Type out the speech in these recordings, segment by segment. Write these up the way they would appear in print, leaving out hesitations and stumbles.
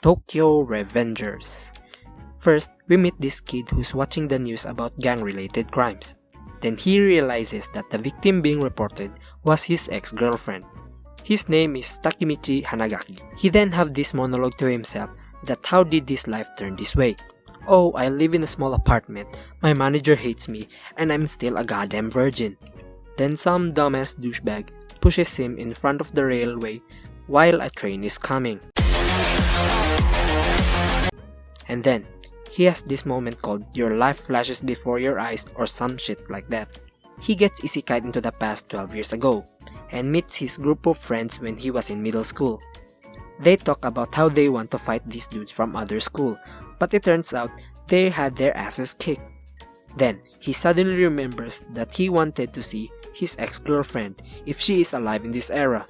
Tokyo Revengers. First, we meet this kid who's watching the news about gang-related crimes. Then he realizes that the victim being reported was his ex-girlfriend. His name is Takemichi Hanagaki. He then have this monologue to himself that how did this life turn this way? Oh, I live in a small apartment, my manager hates me, and I'm still a goddamn virgin. Then some dumbass douchebag pushes him in front of the railway while a train is coming. And then, he has this moment called your life flashes before your eyes or some shit like that. He gets isekai into the past 12 years ago and meets his group of friends when he was in middle school. They talk about how they want to fight these dudes from other school, but it turns out they had their asses kicked. Then, he suddenly remembers that he wanted to see his ex-girlfriend if she is alive in this era.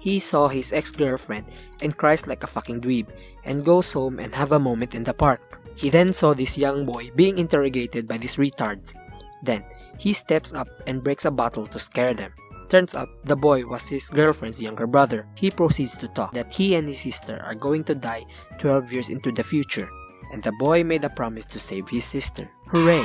He saw his ex-girlfriend and cries like a fucking dweeb and goes home and have a moment in the park. He then saw this young boy being interrogated by these retards. Then, he steps up and breaks a bottle to scare them. Turns out, the boy was his girlfriend's younger brother. He proceeds to talk that he and his sister are going to die 12 years into the future, and the boy made a promise to save his sister. Hooray!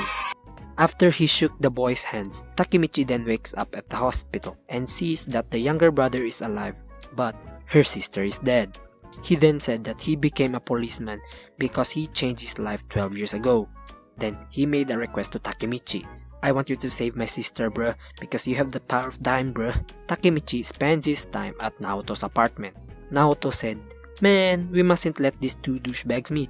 After he shook the boy's hands, Takemichi then wakes up at the hospital and sees that the younger brother is alive, but her sister is dead. He then said that he became a policeman because he changed his life 12 years ago. Then he made a request to Takemichi. I want you to save my sister, bruh, because you have the power of time, bruh. Takemichi spends his time at Naoto's apartment. Naoto said, man, we mustn't let these two douchebags meet.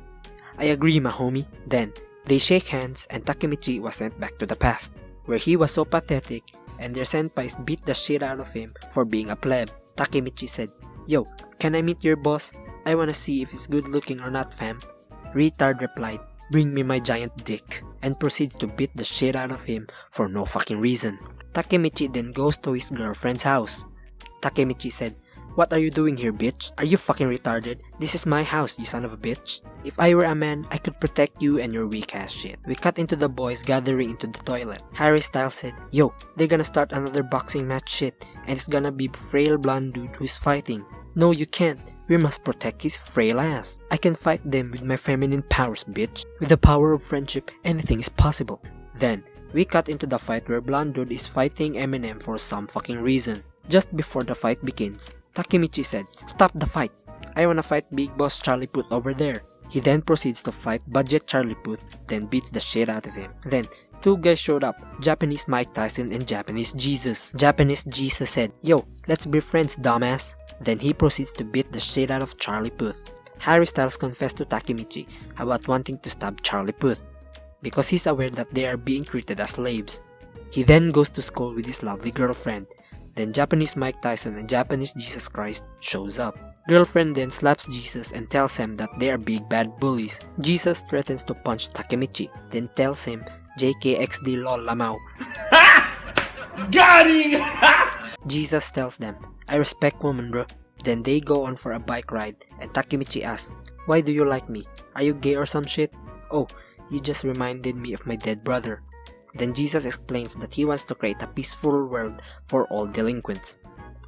I agree, my homie. Then, they shake hands and Takemichi was sent back to the past, where he was so pathetic and their senpais beat the shit out of him for being a pleb. Takemichi said, yo, can I meet your boss? I wanna see if he's good looking or not, fam. Retard replied, bring me my giant dick, and proceeds to beat the shit out of him for no fucking reason. Takemichi then goes to his girlfriend's house. Takemichi said, what are you doing here, bitch? Are you fucking retarded? This is my house, you son of a bitch. If I were a man, I could protect you and your weak ass shit. We cut into the boys gathering into the toilet. Harry Styles said, yo, they're gonna start another boxing match shit, and it's gonna be frail blonde dude who's fighting. No, you can't. We must protect his frail ass. I can fight them with my feminine powers, bitch. With the power of friendship, anything is possible. Then, we cut into the fight where blonde dude is fighting Eminem for some fucking reason. Just before the fight begins, Takemichi said, stop the fight. I wanna fight Big Boss Charlie Puth over there. He then proceeds to fight Budget Charlie Puth, then beats the shit out of him. Then, two guys showed up, Japanese Mike Tyson and Japanese Jesus. Japanese Jesus said, yo, let's be friends, dumbass. Then he proceeds to beat the shit out of Charlie Puth. Harry Styles confessed to Takemichi about wanting to stab Charlie Puth because he's aware that they are being treated as slaves. He then goes to school with his lovely girlfriend. Then Japanese Mike Tyson and Japanese Jesus Christ shows up. Girlfriend then slaps Jesus and tells him that they are big bad bullies. Jesus threatens to punch Takemichi, then tells him JKXD lol lamau. Got him! Jesus tells them, I respect women, bro. Then they go on for a bike ride and Takemichi asks, why do you like me? Are you gay or some shit? Oh, you just reminded me of my dead brother. Then Jesus explains that he wants to create a peaceful world for all delinquents.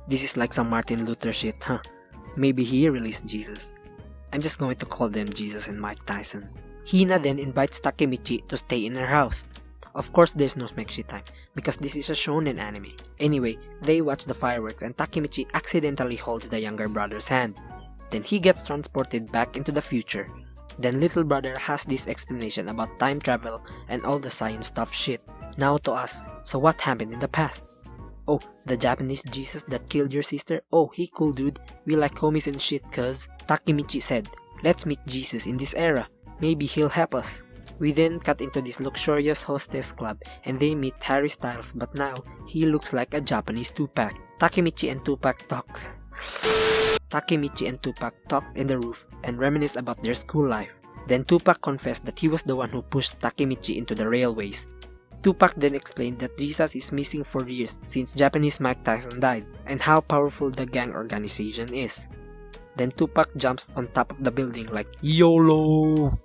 This is like some Martin Luther shit, huh? Maybe he released Jesus. I'm just going to call them Jesus and Mike Tyson. Hina then invites Takemichi to stay in her house. Of course there's no smekshi time, because this is a shonen anime. Anyway, they watch the fireworks and Takemichi accidentally holds the younger brother's hand. Then he gets transported back into the future. Then little brother has this explanation about time travel and all the science stuff shit. Naoto asks, so what happened in the past? Oh, the Japanese Jesus that killed your sister? Oh, he cool dude. We like homies and shit cuz. Takemichi said, let's meet Jesus in this era. Maybe he'll help us. We then cut into this luxurious hostess club and they meet Harry Styles, but now he looks like a Japanese Tupac. Takemichi and Tupac talk in the roof and reminisce about their school life. Then Tupac confessed that he was the one who pushed Takemichi into the railways. Tupac then explained that Jesus is missing for years since Japanese Mike Tyson died and how powerful the gang organization is. Then Tupac jumps on top of the building like YOLO!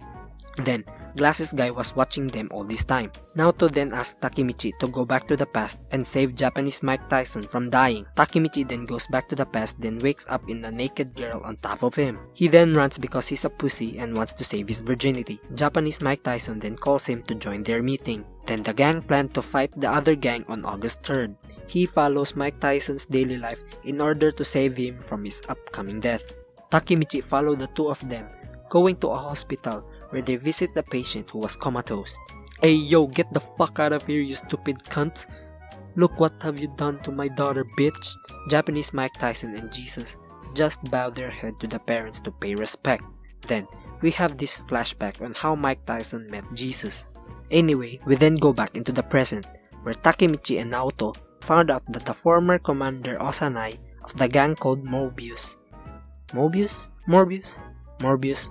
Then, Glasses Guy was watching them all this time. Naoto then asked Takemichi to go back to the past and save Japanese Mike Tyson from dying. Takemichi then goes back to the past, then wakes up in a naked girl on top of him. He then runs because he's a pussy and wants to save his virginity. Japanese Mike Tyson then calls him to join their meeting. Then the gang planned to fight the other gang on August 3rd. He follows Mike Tyson's daily life in order to save him from his upcoming death. Takemichi followed the two of them, going to a hospital where they visit the patient who was comatose. Hey yo, get the fuck out of here, you stupid cunt. Look what have you done to my daughter, bitch. Japanese Mike Tyson and Jesus just bow their head to the parents to pay respect. Then, we have this flashback on how Mike Tyson met Jesus. Anyway, we then go back into the present, where Takemichi and Naoto found out that the former commander Osanai of the gang called Morbius,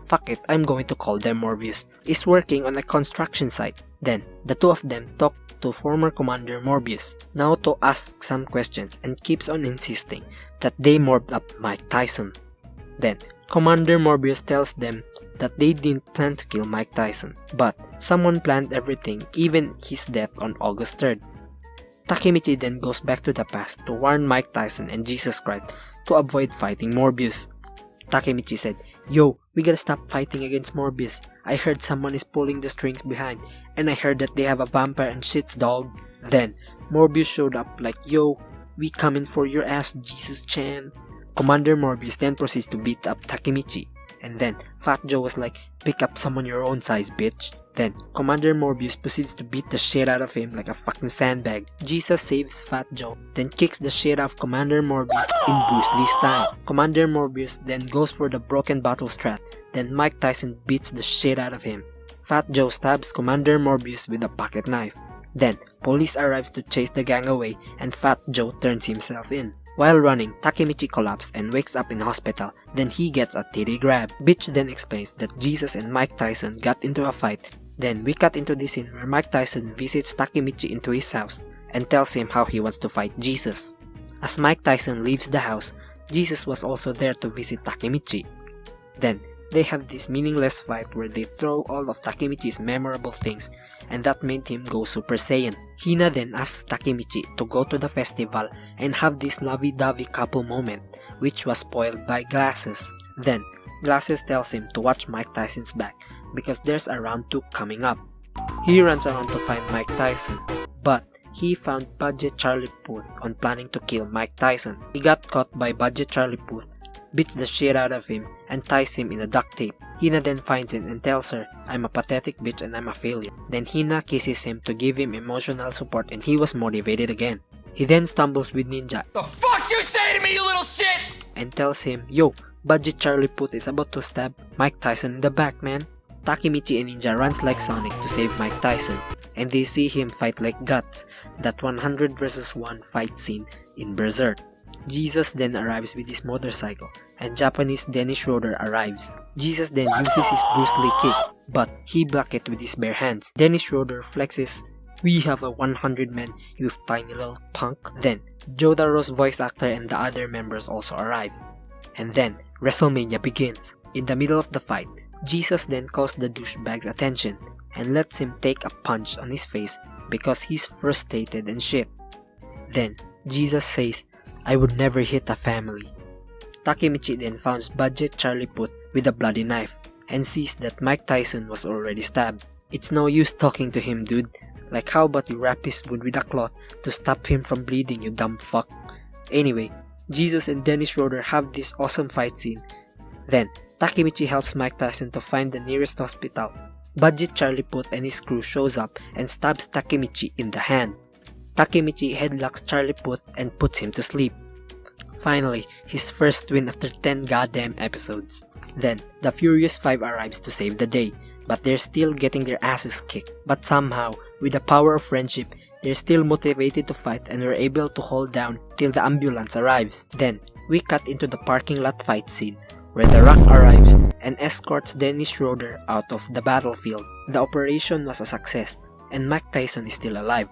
fuck it, I'm going to call them Morbius, is working on a construction site. Then, the two of them talk to former Commander Morbius. Naoto asks some questions and keeps on insisting that they mobbed up Mike Tyson. Then, Commander Morbius tells them that they didn't plan to kill Mike Tyson, but someone planned everything, even his death on August 3rd. Takemichi then goes back to the past to warn Mike Tyson and Jesus Christ to avoid fighting Morbius. Takemichi said, "Yo, we gotta stop fighting against Morbius. I heard someone is pulling the strings behind, and I heard that they have a vampire and shits, dog." Then, Morbius showed up like, "Yo, we coming for your ass, Jesus-chan." Commander Morbius then proceeds to beat up Takemichi, and then Fat Joe was like, "Pick up someone your own size, bitch." Then, Commander Morbius proceeds to beat the shit out of him like a fucking sandbag. Jesus saves Fat Joe, then kicks the shit out of Commander Morbius in Bruce Lee's style. Commander Morbius then goes for the broken bottle strat, then Mike Tyson beats the shit out of him. Fat Joe stabs Commander Morbius with a pocket knife. Then, police arrives to chase the gang away, and Fat Joe turns himself in. While running, Takemichi collapses and wakes up in the hospital, then he gets a titty grab. Bitch then explains that Jesus and Mike Tyson got into a fight. Then we cut into the scene where Mike Tyson visits Takemichi into his house and tells him how he wants to fight Jesus. As Mike Tyson leaves the house, Jesus was also there to visit Takemichi. Then, they have this meaningless fight where they throw all of Takemichi's memorable things, and that made him go Super Saiyan. Hina then asks Takemichi to go to the festival and have this lovey-dovey couple moment, which was spoiled by Glasses. Then, Glasses tells him to watch Mike Tyson's back because there's a round 2 coming up. He runs around to find Mike Tyson, but he found Budget Charlie Puth on planning to kill Mike Tyson. He got caught by Budget Charlie Puth, beats the shit out of him, and ties him in a duct tape. Hina then finds him and tells her, "I'm a pathetic bitch and I'm a failure." Then Hina kisses him to give him emotional support, and he was motivated again. He then stumbles with Ninja. "The fuck you say to me, you little shit?" And tells him, "Yo, Budget Charlie Puth is about to stab Mike Tyson in the back, man." Takemichi and Ninja runs like Sonic to save Mike Tyson, and they see him fight like Guts, that 100 vs 1 fight scene in Berserk. Jesus then arrives with his motorcycle, and Japanese Dennis Schroeder arrives. Jesus then uses his Bruce Lee kick, but he blocks it with his bare hands. Dennis Schroeder flexes, "We have a 100 men, you tiny little punk." Then, Jotaro's voice actor and the other members also arrive. And then, WrestleMania begins. In the middle of the fight, Jesus then calls the douchebag's attention and lets him take a punch on his face because he's frustrated and shit. Then, Jesus says, "I would never hit a family." Takemichi then finds Budget Charlie Puth with a bloody knife and sees that Mike Tyson was already stabbed. "It's no use talking to him, dude. Like, how about you wrap his wound with a cloth to stop him from bleeding, you dumb fuck." Anyway, Jesus and Dennis Schroeder have this awesome fight scene. Then, Takemichi helps Mike Tyson to find the nearest hospital. Budget Charlie Puth and his crew shows up and stabs Takemichi in the hand. Takemichi headlocks Charlie Puth and puts him to sleep. Finally, his first win after 10 goddamn episodes. Then, the Furious 5 arrives to save the day, but they're still getting their asses kicked. But somehow, with the power of friendship, they're still motivated to fight and are able to hold down till the ambulance arrives. Then, we cut into the parking lot fight scene, where The Rock arrives and escorts Dennis Schroeder out of the battlefield. The operation was a success, and Mike Tyson is still alive.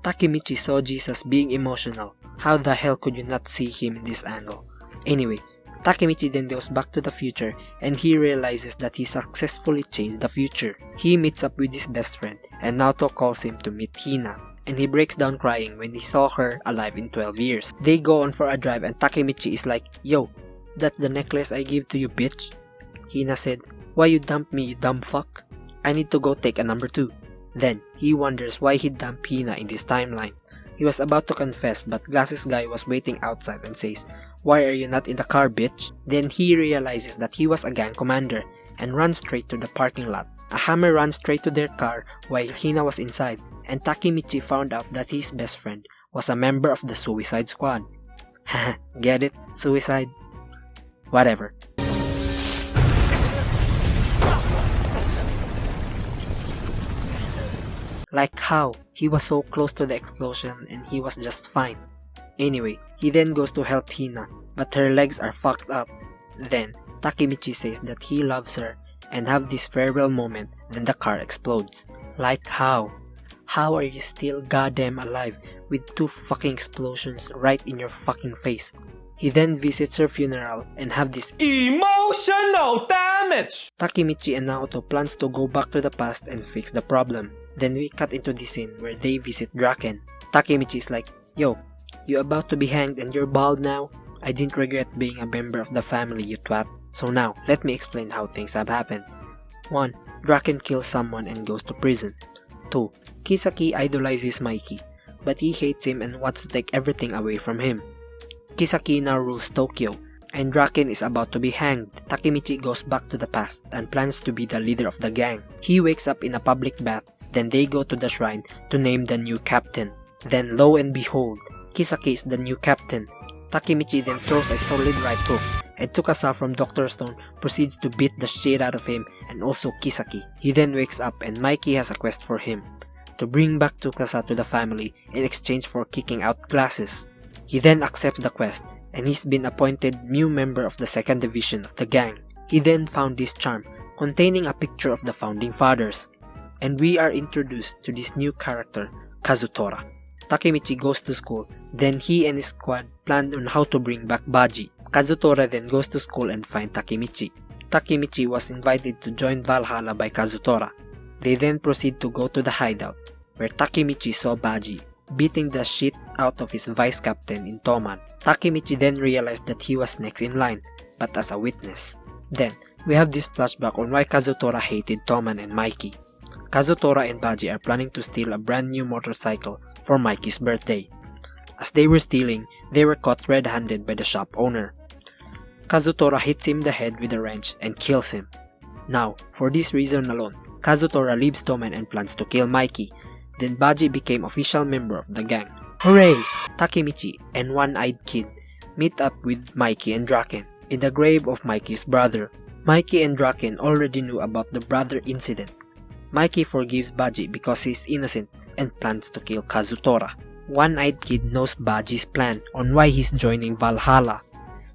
Takemichi saw Jesus being emotional. How the hell could you not see him in this angle? Anyway, Takemichi then goes back to the future and he realizes that he successfully changed the future. He meets up with his best friend and Naoto calls him to meet Hina, and he breaks down crying when he saw her alive in 12 years. They go on for a drive and Takemichi is like, "Yo, that's the necklace I gave to you, bitch." Hina said, "Why you dump me, you dumb fuck? I need to go take a number 2. Then, he wonders why he dumped Hina in this timeline. He was about to confess but Glasses Guy was waiting outside and says, "Why are you not in the car, bitch?" Then he realizes that he was a gang commander and runs straight to the parking lot. A hammer runs straight to their car while Hina was inside, and Takemichi found out that his best friend was a member of the Suicide Squad. Haha, get it? Suicide? Whatever. Like how? He was so close to the explosion and he was just fine. Anyway, he then goes to help Hina, but her legs are fucked up. Then, Takemichi says that he loves her and have this farewell moment, then the car explodes. Like how? How are you still goddamn alive with 2 fucking explosions right in your fucking face? He then visits her funeral and have this emotional damage! Takemichi and Naoto plans to go back to the past and fix the problem. Then we cut into the scene where they visit Draken. Takemichi is like, "Yo, you about to be hanged and you're bald now? I didn't regret being a member of the family, you twat. So now, let me explain how things have happened. 1. Draken kills someone and goes to prison. 2. Kisaki idolizes Mikey, but he hates him and wants to take everything away from him. Kisaki now rules Tokyo, and Draken is about to be hanged. Takemichi goes back to the past and plans to be the leader of the gang. He wakes up in a public bath, then they go to the shrine to name the new captain. Then lo and behold, Kisaki is the new captain. Takemichi then throws a solid right hook, and Tsukasa from Dr. Stone proceeds to beat the shit out of him and also Kisaki. He then wakes up and Mikey has a quest for him, to bring back Tsukasa to the family in exchange for kicking out Glasses. He then accepts the quest and he's been appointed new member of the 2nd division of the gang. He then found this charm containing a picture of the founding fathers, and we are introduced to this new character, Kazutora. Takemichi goes to school, then he and his squad plan on how to bring back Baji. Kazutora then goes to school and finds Takemichi. Takemichi was invited to join Valhalla by Kazutora. They then proceed to go to the hideout, where Takemichi saw Baji beating the shit out of his vice captain in Toman. Takemichi then realized that he was next in line, but as a witness. Then, we have this flashback on why Kazutora hated Toman and Mikey. Kazutora and Baji are planning to steal a brand new motorcycle for Mikey's birthday. As they were stealing, they were caught red-handed by the shop owner. Kazutora hits him in the head with a wrench and kills him. Now, for this reason alone, Kazutora leaves Toman and plans to kill Mikey. Then Baji became official member of the gang. Hooray! Takemichi and One-Eyed Kid meet up with Mikey and Draken in the grave of Mikey's brother. Mikey and Draken already knew about the brother incident. Mikey forgives Baji because he's innocent and plans to kill Kazutora. One-Eyed Kid knows Baji's plan on why he's joining Valhalla,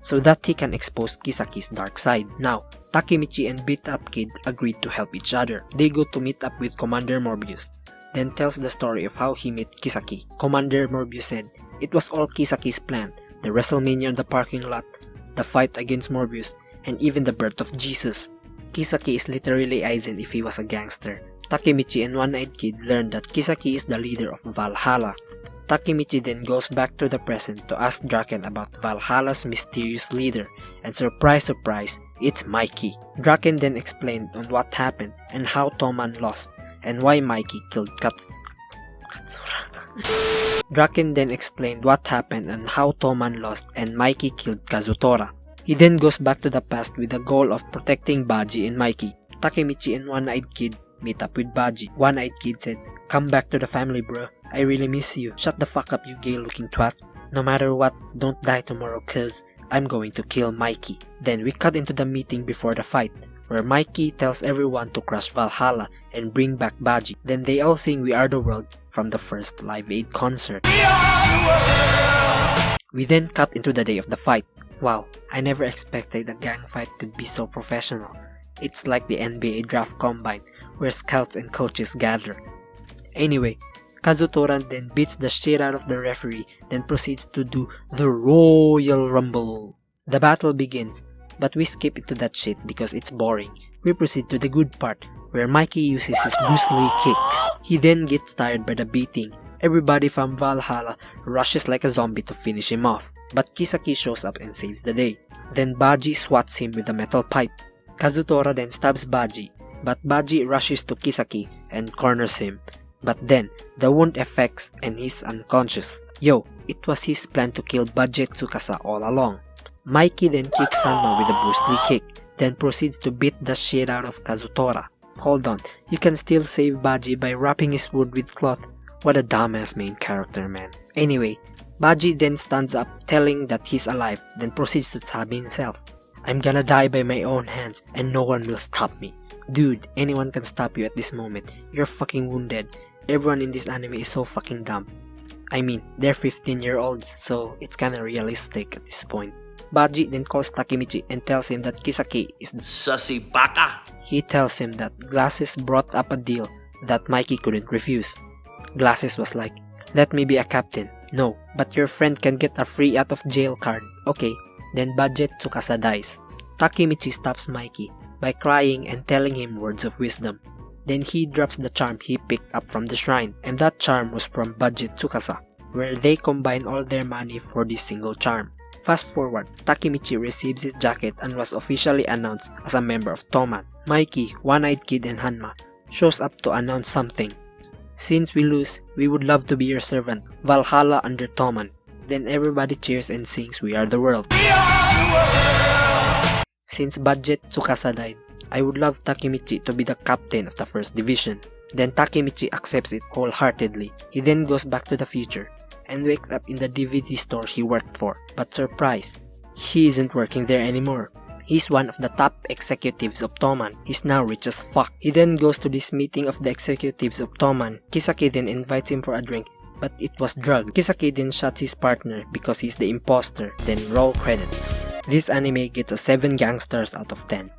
so that he can expose Kisaki's dark side. Now, Takemichi and Beat Up Kid agreed to help each other. They go to meet up with Commander Morbius, then tells the story of how he met Kisaki. Commander Morbius said it was all Kisaki's plan, the WrestleMania in the parking lot, the fight against Morbius, and even the birth of Jesus. Kisaki is literally Aizen if he was a gangster. Takemichi and One-Eyed Kid learn that Kisaki is the leader of Valhalla. Takemichi then goes back to the present to ask Draken about Valhalla's mysterious leader, and surprise surprise, it's Mikey. Draken then explained on what happened and how Toman lost, and why Mikey killed Katsura. Draken then explained what happened and how Toman lost and Mikey killed Kazutora. He then goes back to the past with the goal of protecting Baji and Mikey. Takemichi and One-Eyed Kid meet up with Baji. One-Eyed Kid said, "Come back to the family, bro. I really miss you. Shut the fuck up, you gay-looking twat. No matter what, don't die tomorrow cause I'm going to kill Mikey." Then we cut into the meeting before the fight, where Mikey tells everyone to crush Valhalla and bring back Baji. Then they all sing We Are The World from the first Live Aid concert. We then cut into the day of the fight. Wow, I never expected a gang fight could be so professional. It's like the NBA draft combine, where scouts and coaches gather. Anyway, Kazutora then beats the shit out of the referee, then proceeds to do the Royal Rumble. The battle begins, but we skip into that shit because it's boring. We proceed to the good part, where Mikey uses his Bruce Lee kick. He then gets tired by the beating. Everybody from Valhalla rushes like a zombie to finish him off, but Kisaki shows up and saves the day. Then Baji swats him with a metal pipe. Kazutora then stabs Baji, but Baji rushes to Kisaki and corners him. But then, the wound affects and he's unconscious. Yo, it was his plan to kill Baji Tsukasa all along. Mikey then kicks Sanma with a Bruce Lee kick, then proceeds to beat the shit out of Kazutora. Hold on, you can still save Baji by wrapping his wound with cloth. What a dumbass main character, man. Anyway, Baji then stands up telling that he's alive, then proceeds to stab himself. I'm gonna die by my own hands and no one will stop me. Dude, anyone can stop you at this moment. You're fucking wounded. Everyone in this anime is so fucking dumb. I mean, they're 15-year-olds, so it's kinda realistic at this point. Baji then calls Takemichi and tells him that Kisaki is Sussy bata. He tells him that Glasses brought up a deal that Mikey couldn't refuse. Glasses was like, let me be a captain. No, but your friend can get a free out of jail card. Okay, then Baji Tsukasa dies. Takemichi stops Mikey by crying and telling him words of wisdom. Then he drops the charm he picked up from the shrine, and that charm was from Baji Tsukasa, where they combine all their money for this single charm. Fast forward, Takemichi receives his jacket and was officially announced as a member of Toman. Mikey, One-Eyed Kid and Hanma shows up to announce something. Since we lose, we would love to be your servant, Valhalla under Toman. Then everybody cheers and sings We Are the World. Since Baji Tsukasa died, I would love Takemichi to be the captain of the first division. Then Takemichi accepts it wholeheartedly. He then goes back to the future and wakes up in the DVD store he worked for. But surprise, he isn't working there anymore. He's one of the top executives of Toman. He's now rich as fuck. He then goes to this meeting of the executives of Toman. Kisaki then invites him for a drink, but it was drugged. Kisaki then shoots his partner because he's the imposter. Then roll credits. This anime gets a 7 gangsters out of 10.